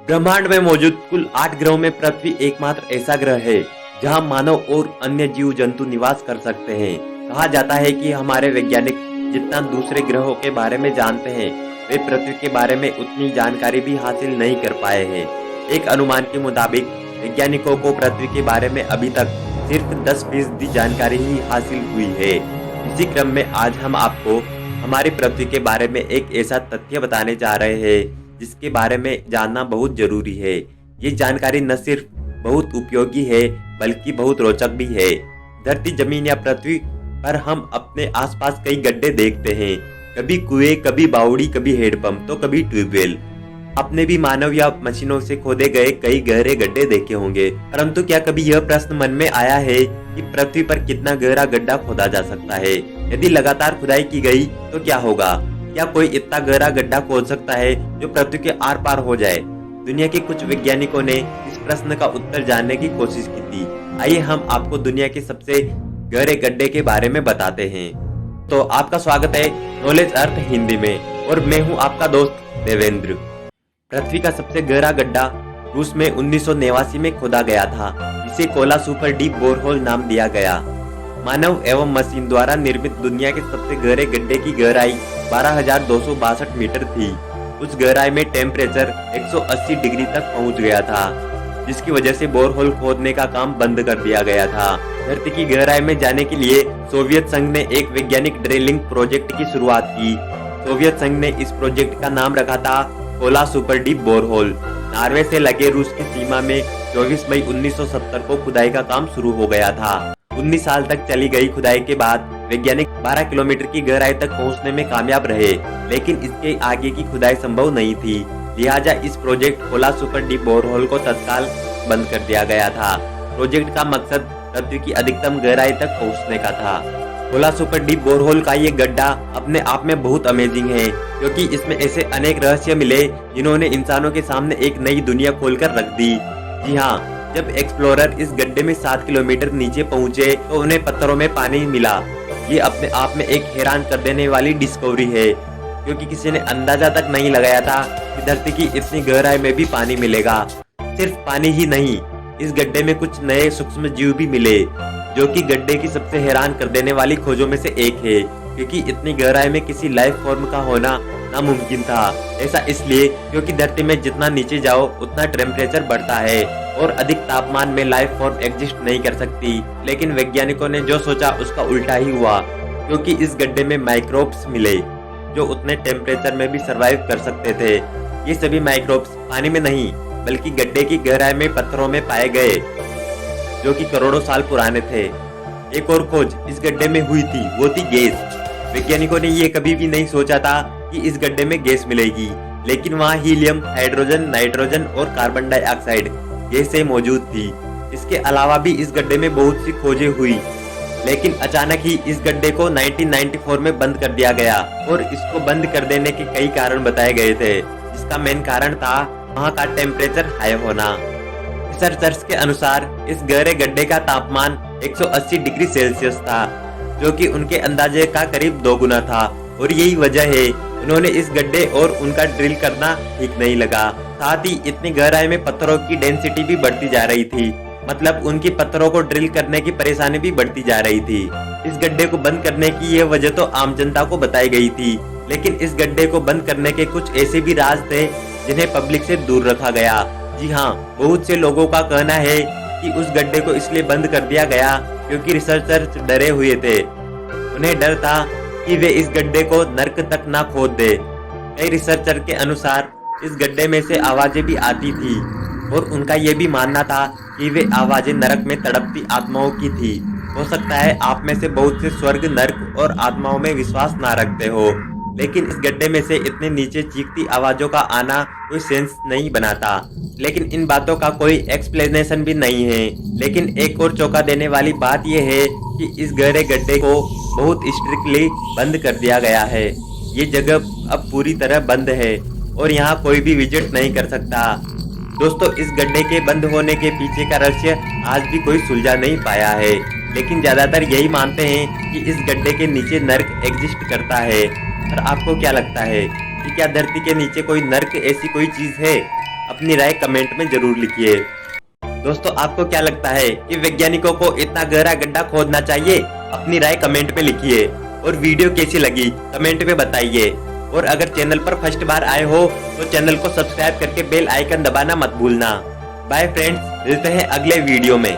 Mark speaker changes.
Speaker 1: ब्रह्मांड में मौजूद कुल 8 ग्रहों में पृथ्वी एकमात्र ऐसा ग्रह है जहां मानव और अन्य जीव जंतु निवास कर सकते हैं। कहा जाता है कि हमारे वैज्ञानिक जितना दूसरे ग्रहों के बारे में जानते हैं, वे पृथ्वी के बारे में उतनी जानकारी भी हासिल नहीं कर पाए हैं। एक अनुमान के मुताबिक वैज्ञानिकों को पृथ्वी के बारे में अभी तक सिर्फ 10% जानकारी ही हासिल हुई है। इसी क्रम में आज हम आपको हमारी पृथ्वी के बारे में एक ऐसा तथ्य बताने जा रहे हैं जिसके बारे में जानना बहुत जरूरी है। ये जानकारी न सिर्फ बहुत उपयोगी है बल्कि बहुत रोचक भी है। धरती, जमीन या पृथ्वी पर हम अपने आसपास कई गड्ढे देखते हैं, कभी कुएं, कभी बावड़ी, कभी हैंडपंप तो कभी ट्यूबवेल। आपने भी मानव या मशीनों से खोदे गए कई गहरे गड्ढे देखे होंगे, परंतु क्या कभी यह प्रश्न मन में आया है कि पृथ्वी पर कितना गहरा गड्ढा खोदा जा सकता है? यदि लगातार खुदाई की गई तो क्या होगा? क्या कोई इतना गहरा गड्ढा खोद सकता है जो पृथ्वी के आर पार हो जाए? दुनिया के कुछ वैज्ञानिकों ने इस प्रश्न का उत्तर जानने की कोशिश की थी। आइए हम आपको दुनिया के सबसे गहरे गड्ढे के बारे में बताते हैं। तो आपका स्वागत है नॉलेज अर्थ हिंदी में और मैं हूं आपका दोस्त देवेंद्र। पृथ्वी का सबसे गहरा गड्ढा रूस में 1989 में खोदा गया था, जिसे कोला सुपर डीप बोरहोल नाम दिया गया। मानव एवं मशीन द्वारा निर्मित दुनिया के सबसे गहरे गड्ढे की गहराई 12,262 मीटर थी। उस गहराई में टेम्परेचर 180 डिग्री तक पहुंच गया था, जिसकी वजह से बोरहोल खोदने का काम बंद कर दिया गया था। धरती की गहराई में जाने के लिए सोवियत संघ ने एक वैज्ञानिक ड्रिलिंग प्रोजेक्ट की शुरुआत की। सोवियत संघ ने इस प्रोजेक्ट का नाम रखा था Kola super deep borehole. Norway से लगे रूस की सीमा में 24 मई 1970 को खुदाई का काम शुरू हो गया था। 19 साल तक चली गई खुदाई के बाद वैज्ञानिक 12 किलोमीटर की गहराई तक पहुंचने में कामयाब रहे, लेकिन इसके आगे की खुदाई संभव नहीं थी। लिहाजा इस project Kola super deep borehole को तत्काल बंद कर दिया गया था। प्रोजेक्ट का मकसद पृथ्वी की अधिकतम गहराई तक पहुंचने का था। कोला सुपर डीप बोरहोल का ये गड्ढा अपने आप में बहुत अमेजिंग है, क्योंकि इसमें ऐसे अनेक रहस्य मिले जिन्होंने इंसानों के सामने एक नई दुनिया खोलकर रख दी। जी हाँ, जब एक्सप्लोरर इस गड्ढे में 7 किलोमीटर नीचे पहुंचे तो उन्हें पत्थरों में पानी मिला। ये अपने आप में एक हैरान कर देने वाली डिस्कवरी है, क्योंकि किसी ने अंदाजा तक नहीं लगाया था कि धरती की इतनी गहराई में भी पानी मिलेगा। सिर्फ पानी ही नहीं, इस गड्ढे में कुछ नए सूक्ष्म जीव भी मिले, जो कि गड्ढे की सबसे हैरान कर देने वाली खोजों में से एक है, क्योंकि इतनी गहराई में किसी लाइफ फॉर्म का होना नामुमकिन था। ऐसा इसलिए क्योंकि धरती में जितना नीचे जाओ उतना टेम्परेचर बढ़ता है और अधिक तापमान में लाइफ फॉर्म एग्जिस्ट नहीं कर सकती। लेकिन वैज्ञानिकों ने जो सोचा उसका उल्टा ही हुआ, क्योंकि इस गड्ढे में माइक्रोब्स मिले जो उतने टेम्परेचर में भी सर्वाइव कर सकते थे। ये सभी माइक्रोब्स पानी में नहीं बल्कि गड्ढे की गहराई में पत्थरों में पाए गए, जो कि करोड़ों साल पुराने थे। एक और खोज इस गड्ढे में हुई थी, वो थी गैस। वैज्ञानिकों ने ये कभी भी नहीं सोचा था कि इस गड्ढे में गैस मिलेगी, लेकिन वहाँ हीलियम, हाइड्रोजन, नाइट्रोजन और कार्बन डाइऑक्साइड गैसें मौजूद थी। इसके अलावा भी इस गड्ढे में बहुत सी खोजें हुई, लेकिन अचानक ही इस गड्ढे को 1994 में बंद कर दिया गया और इसको बंद कर देने के कई कारण बताए गए थे, जिसका मेन कारण था वहाँ का टेम्परेचर हाई होना। रिसर्चर्स के अनुसार इस गहरे गड्ढे का तापमान 180 डिग्री सेल्सियस था, जो कि उनके अंदाजे का करीब 2 गुना था, और यही वजह है उन्होंने इस गड्ढे और उनका ड्रिल करना ठीक नहीं लगा। साथ ही इतनी गहराई में पत्थरों की डेंसिटी भी बढ़ती जा रही थी, मतलब उनकी पत्थरों को ड्रिल करने की परेशानी भी बढ़ती जा रही थी। इस गड्ढे को बंद करने की यह वजह तो आम जनता को बताई गई थी, लेकिन इस गड्ढे को बंद करने के कुछ ऐसे भी राज थे जिन्हें पब्लिक से दूर रखा गया। जी हाँ, बहुत से लोगों का कहना है कि उस गड्ढे को इसलिए बंद कर दिया गया क्योंकि रिसर्चर्स डरे हुए थे। उन्हें डर था कि वे इस गड्ढे को नर्क तक ना खोद दे। कई रिसर्चर के अनुसार इस गड्ढे में से आवाजें भी आती थी और उनका यह भी मानना था कि वे आवाजें नरक में तड़पती आत्माओं की थी। हो सकता है आप में से बहुत से स्वर्ग, नर्क और आत्माओं में विश्वास ना रखते हो, लेकिन इस गड्ढे में से इतने नीचे चीखती आवाजों का आना कोई सेंस नहीं बनाता। लेकिन इन बातों का कोई एक्सप्लेनेशन भी नहीं है। लेकिन एक और चौंका देने वाली बात यह है कि इस गहरे गड्ढे को बहुत स्ट्रिक्टली बंद कर दिया गया है। ये जगह अब पूरी तरह बंद है और यहाँ कोई भी विजिट नहीं कर सकता। दोस्तों, इस गड्ढे के बंद होने के पीछे का रहस्य आज भी कोई सुलझा नहीं पाया है, लेकिन ज्यादातर यही मानते हैं कि इस गड्ढे के नीचे नर्क एग्जिस्ट करता है। और आपको क्या लगता है कि क्या धरती के नीचे कोई नर्क ऐसी कोई चीज है? अपनी राय कमेंट में जरूर लिखिए। दोस्तों, आपको क्या लगता है कि वैज्ञानिकों को इतना गहरा गड्ढा खोदना चाहिए? अपनी राय कमेंट में लिखिए। और वीडियो कैसी लगी कमेंट में बताइए। और अगर चैनल पर फर्स्ट बार आए हो तो चैनल को सब्सक्राइब करके बेल आइकन दबाना मत भूलना। बाय फ्रेंड्स, मिलते हैं अगले वीडियो में।